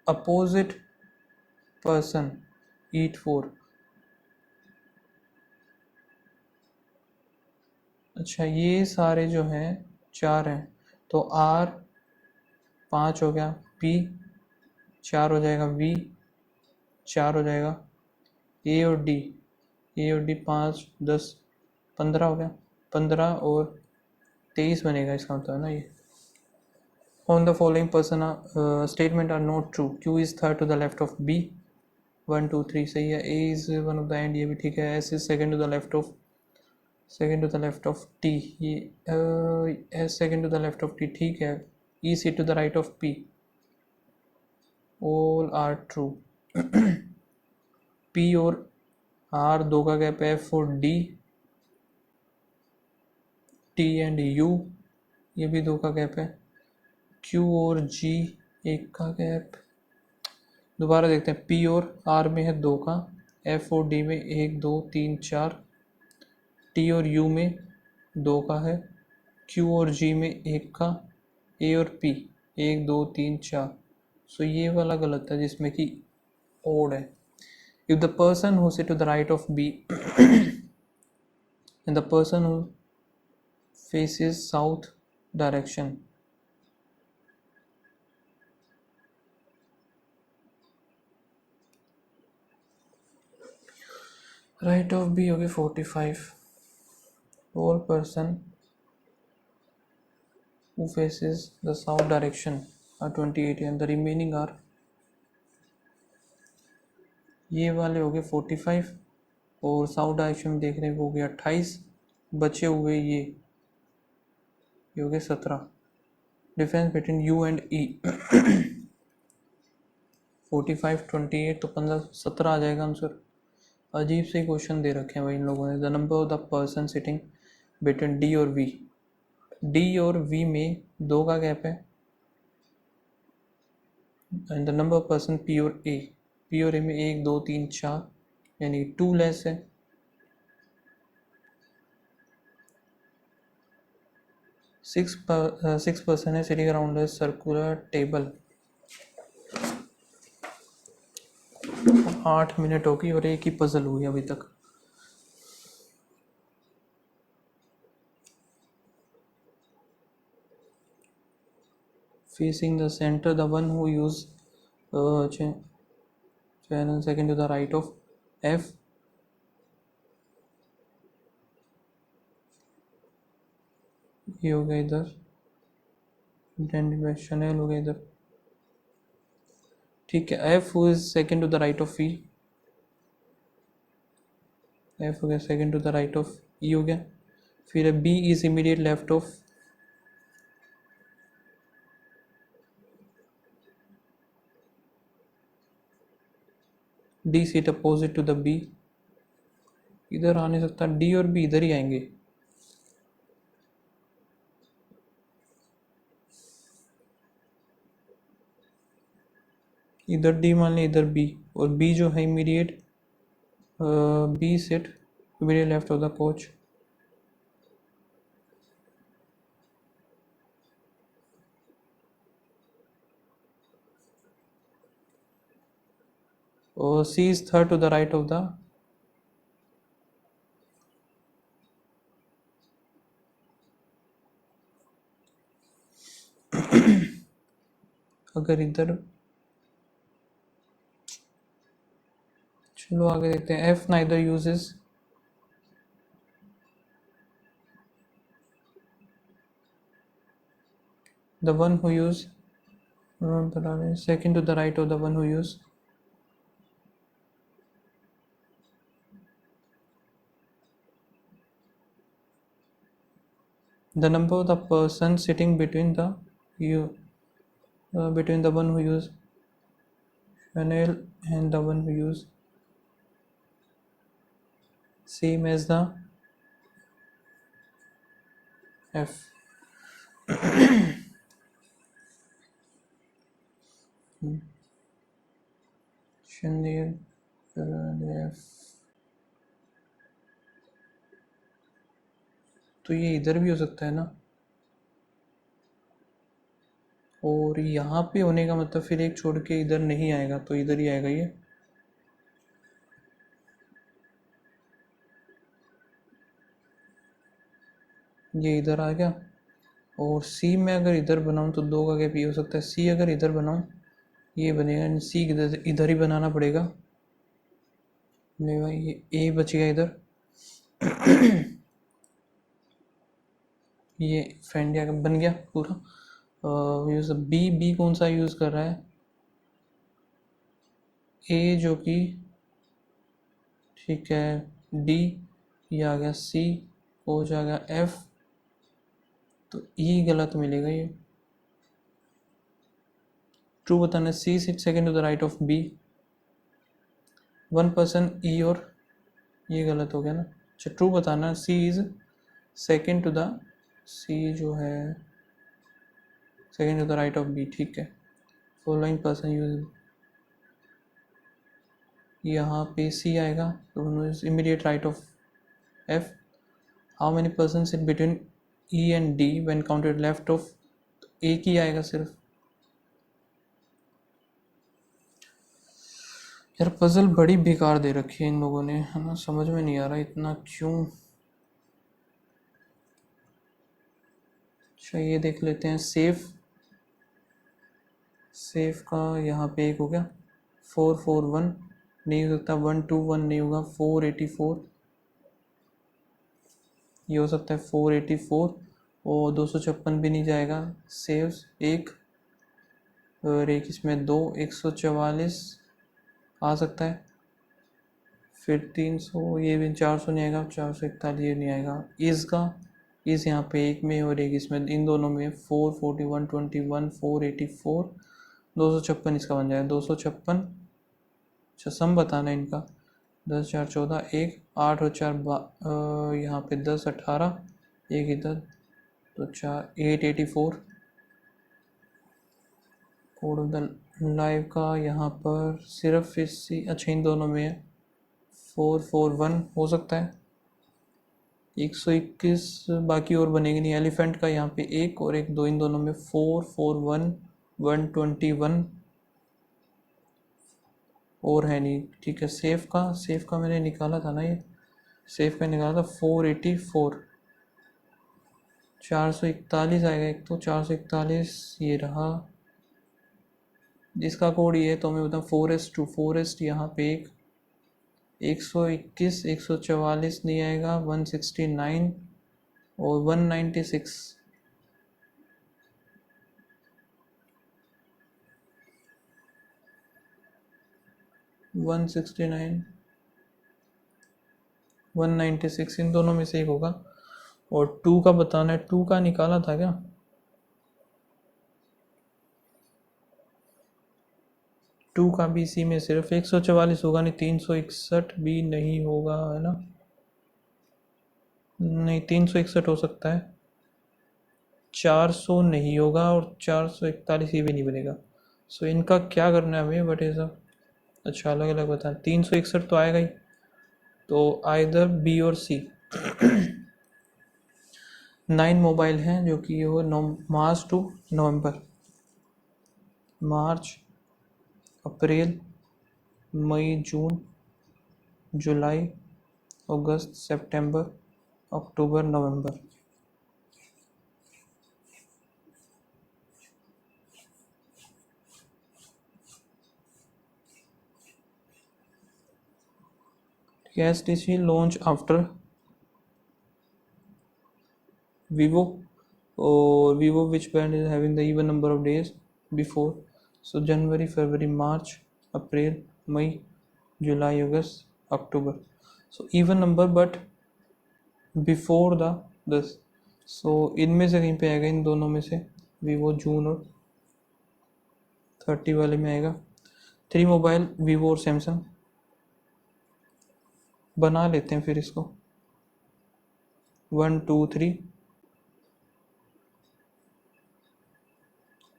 अपोजिट पर्सन ईट 4। अच्छा, ये सारे जो हैं 4 हैं, तो आर 5 हो गया, पी 4 हो जाएगा, वी 4 हो जाएगा, ए और डी 5 10 15 हो गया, 15 और 23 बनेगा इसका मतलब, है ना ये। On the following person statement are not true, Q is third to the left of B, 1 2 3 सही है, A is one of the end, ये भी ठीक है, S is second to the left of T, ये S second to the left of T, ठीक है, E C to the right of P, all are true. P और R 2 का gap है, for D, T and you ये भी 2 का gap है, क्यू और जी 1 का गैप। दोबारा देखते हैं, पी और आर में है 2 का, एफ और डी में 1 2 3 4, टी और यू में 2 का है, क्यू और जी में 1 का, ए और पी 1 2 3 4। सो ये वाला गलत है जिसमें कि ओड है। If the person who sit to the right of B and the person who faces south direction, right of B होगी 45, all person who faces the south direction are 28 and the remaining are, ये वाले हो गए 45 और south direction में देख रहे हैं वो हो गया 28, बचे हुए ये हो गए 17। डिफरेंस बिटवीन यू एंड ई 45 28 तो 15 17 आ जाएगा आंसर। अजीब से क्वेश्चन दे रखे हैं भाई इन लोगों ने। The number of the person sitting between D और वी, डी और वी में 2 का गैप है, and the number of person P और ए, पी और ए में 1 2 3 4 यानी 2 लेस है। सिक्स पर्सन है sitting around a circular table. 8 minute होगी और एक ही पजल हुई अभी तक। facing the center, the one who use channel second to the right of F, ये हो गया इधर, इंटेंडेड चैनल हो गया इधर, ठीक है। F who is second to the right of E, F हो गया second to the right of E हो गया, फिर B is immediate left of D, sit opposite to the B, इधर आ नहीं सकता, D और B इधर ही आएंगे। इधर D मान लें, इधर B, और B जो है immediate B sit immediate left of the coach, और C is third to the right of the अगर इधर, चलो आगे देखते हैं। F neither uses the one who use second to the right of the one who use the number of the person sitting between the you between the one who use Chanel and the one who use same as the F. Chanel F, तो ये इधर भी हो सकता है ना, और यहाँ पे होने का मतलब फिर एक छोड़ के इधर नहीं आएगा, तो इधर ही आएगा ये इधर आ गया। और C में अगर इधर बनाऊँ तो दो का गैप ये हो सकता है। C अगर इधर बनाऊँ ये बनेगा, C इधर ही बनाना पड़ेगा। नहीं भाई, ये A बच गया इधर। ये फ्रेंड या बन गया पूरा। यूज बी कौन सा यूज़ कर रहा है? ए जो कि ठीक है, डी ये आ गया, सी ओ जा गया एफ, तो ई गलत मिलेगा। ये ट्रू बताना है। C sit second to the right of B, one person E, और ये गलत हो गया ना। अच्छा, ट्रू बताना है। C is second to the, C जो है second to the right of B, ठीक है। फॉलोइंग पर्सन यूज, यहाँ पे सी आएगा, तो immediate right of F. How many person sit between E and D when counted left of, एक ही आएगा सिर्फ। यार पजल बड़ी बेकार दे रखी है इन लोगों ने, है ना, समझ में नहीं आ रहा इतना क्यों। अच्छा ये देख लेते हैं। सेफ, सेफ का यहाँ पे एक हो गया, 441 नहीं हो सकता, 121 नहीं होगा, 484 ये हो सकता है, 484, और 256 भी नहीं जाएगा। सेव्स एक, और एक इसमें दो, 144 आ सकता है, फिर 300, ये भी 400 नहीं आएगा, 441 ये नहीं आएगा। इसका इस यहाँ पे एक में और एक इसमें, इन दोनों में 441, 21, 484, 256 इसका बन जाएगा, 256। अच्छा सम बताना है इनका, 10 4 14, एक 8 और 4 यहाँ पे 10 18, एक इधर, तो 4 884। कोड ऑफ द लाइव का यहाँ पर सिर्फ इसी, अच्छा इन दोनों में है, 441 हो सकता है, 121 बाकी और बनेगी नहीं। एलिफेंट का यहाँ पे एक और एक दो, इन दोनों में 441, 121 और है नहीं, ठीक है। सेफ का, सेफ का मैंने निकाला था ना, ये सेफ का निकाला था 484, 441 आएगा एक, तो 441 ये रहा, जिसका कोड ये है, तो मैं बताऊँ 4S2, 4S यहाँ पे एक, 121, 144 नहीं आएगा, 169 और 196, 169, 196 इन दोनों में से एक होगा। और 2 का बताना है, 2 का निकाला था क्या? 2 का भी इसी में सिर्फ 144 होगा नहीं, 361 भी नहीं होगा, है ना, नहीं 361 हो सकता है, 400 नहीं होगा, और 441 ये भी नहीं बनेगा। सो इनका क्या करना है हमें, वट इज अच्छा अलग अलग बताएं। 361 तो आएगा ही, तो आइदर बी और सी। 9 मोबाइल हैं जो कि हो March two November, March, April, May, June, July, August, September, October, November. STC launch after Vivo, or Vivo, which brand is having the even number of days before? So January, February, March, April, May, July, August, October. So even number but before the this. So इनमें से कहीं पे आएगा, इन दोनों में से Vivo जून और 30 वाले में आएगा। 3 मोबाइल Vivo और Samsung बना लेते हैं फिर इसको 1 2 3।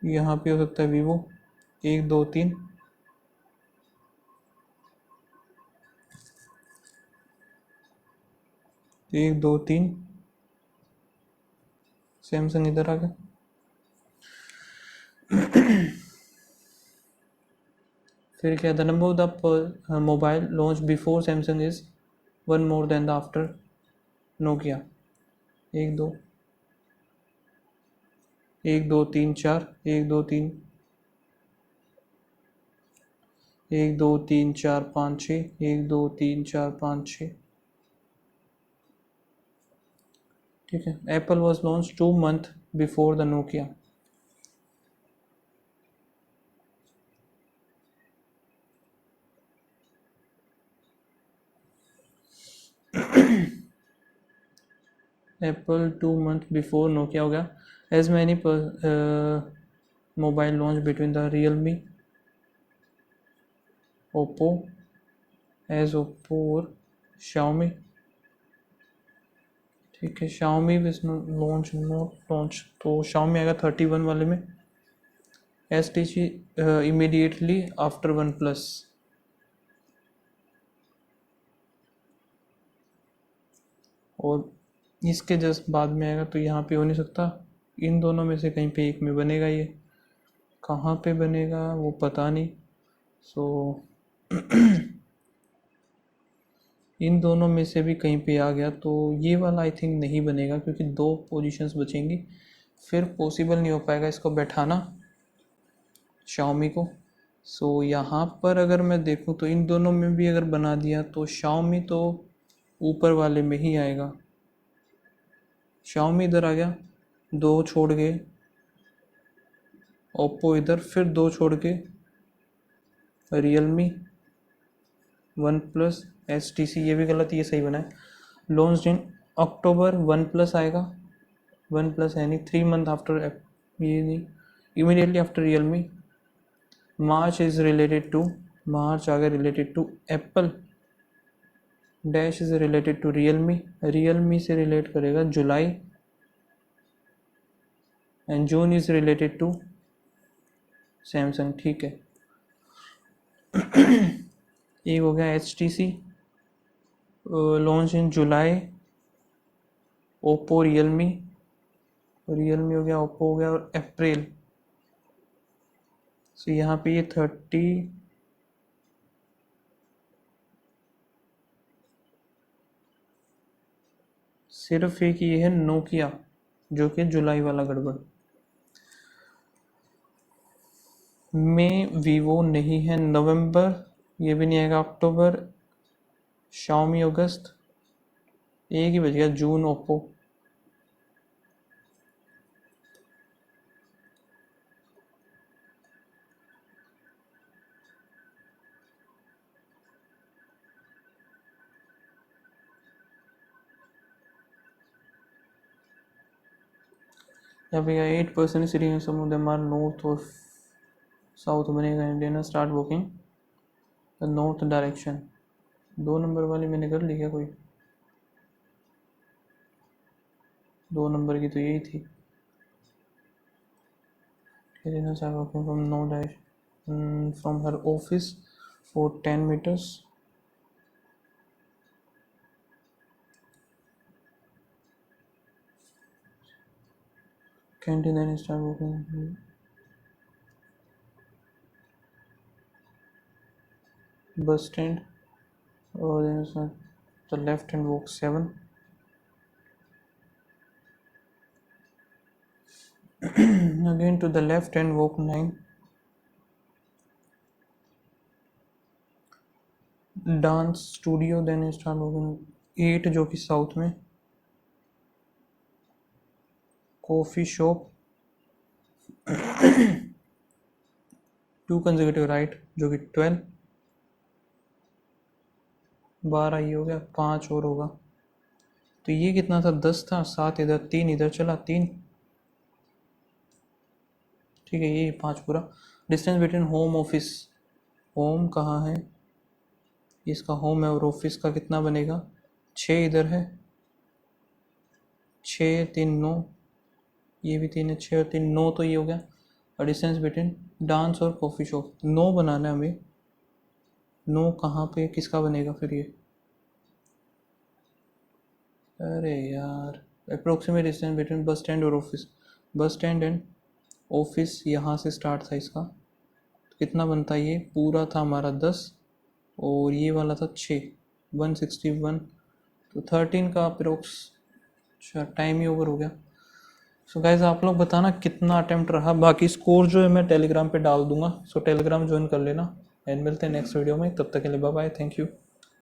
यहाँ पे हो सकता है Vivo 1 2 3, 1 2 3, सैमसंग इधर आ गया। फिर क्या, the number of the mobile launch before Samsung is 1 more than the after Nokia. 1 2 1 2 3 4, 1 2 3, 1 2 3 4 5 6, 1 2 3 4 5 6। ठीक है। Apple was launch 2 month before the Nokia. Apple 2 month before Nokia हो गया। As many mobile launch between the Realme, Oppo, as Oppo और Xiaomi. ठीक है। Xiaomi launch note launch, तो Xiaomi आएगा 31 वाले में। STC immediately after OnePlus. और इसके जस्ट बाद में आएगा, तो यहाँ पे हो नहीं सकता, इन दोनों में से कहीं पे एक में बनेगा। ये कहाँ पे बनेगा वो पता नहीं। सो इन दोनों में से भी कहीं पे आ गया तो ये वाला आई थिंक नहीं बनेगा, क्योंकि 2 पोजीशंस बचेंगी, फिर पॉसिबल नहीं हो पाएगा इसको बैठाना शाओमी को। सो यहाँ पर अगर मैं देखूँ तो इन दोनों में भी अगर बना दिया तो शाओमी तो ऊपर वाले में ही आएगा। शाओमी इधर आ गया, 2 छोड़ के ओप्पो इधर, फिर 2 छोड़ के रियलमी, वन प्लस, STC। ये भी गलत, ये सही बना है। Launch in October, OnePlus आएगा। वन प्लस है नहीं, 3 month आफ्टर, ये नहीं, immediately after Realme. March is related to, March आ गया related to Apple. Dash is related to Realme, Realme से रिलेट करेगा July. And June is related to Samsung. ठीक है। एक हो गया HTC launch in July, Oppo, Realme, Realme हो गया, ओप्पो हो गया, और अप्रैल। सो यहाँ पे ये 30, सिर्फ एक ये है नोकिया जो कि जुलाई वाला गड़बड़। में वीवो नहीं है, नवंबर ये भी नहीं आएगा, अक्टूबर शाओमी, अगस्त एक ही बच गया, जून ओप्पो। यहाँ पे 8% city, some of them are north और साउथ बनेगा। Indian start booking the north direction. 2 number वाली मैंने कर ली क्या कोई? 2 नंबर की तो यही थी। Start booking from north direction from her office for 10 meters। Canteen then start working। bus stand, or then the left hand walk 7. Again to the left hand walk 9. Dance studio then start walking 8 जो कि south में. Coffee shop 2 consecutive right जो कि 12. 12 ये हो गया, 5 और होगा. तो ये कितना था, 10 था, 7 इधर, 3 इधर चला, 3. ठीक है, ये 5 पूरा. Distance between home office, home कहाँ है, इसका होम है, और ऑफिस का कितना बनेगा, 6 इधर है, 6 3 9, ये भी 3 है, 6 और 3 9, तो ये हो गया. और डिस्टेंस बिटवीन डांस और कॉफ़ी शॉप 9 बनाना है हमें. 9 कहाँ पे किसका बनेगा फिर ये, अरे यार. Approximate distance between bus stand और office, bus stand and office यहाँ से स्टार्ट था इसका, तो कितना बनता है, ये पूरा था हमारा 10 और ये वाला था 6, 161. तो 13 का अप्रोक्स. अच्छा, टाइम ही ओवर हो गया. सो गाइज आप लोग बताना कितना अटेम्प्ट रहा. बाकी स्कोर जो है मैं टेलीग्राम पे डाल दूंगा, सो टेलीग्राम ज्वाइन कर लेना. एंड मिलते हैं नेक्स्ट वीडियो में, तब तक के लिए बाय बाय, थैंक यू.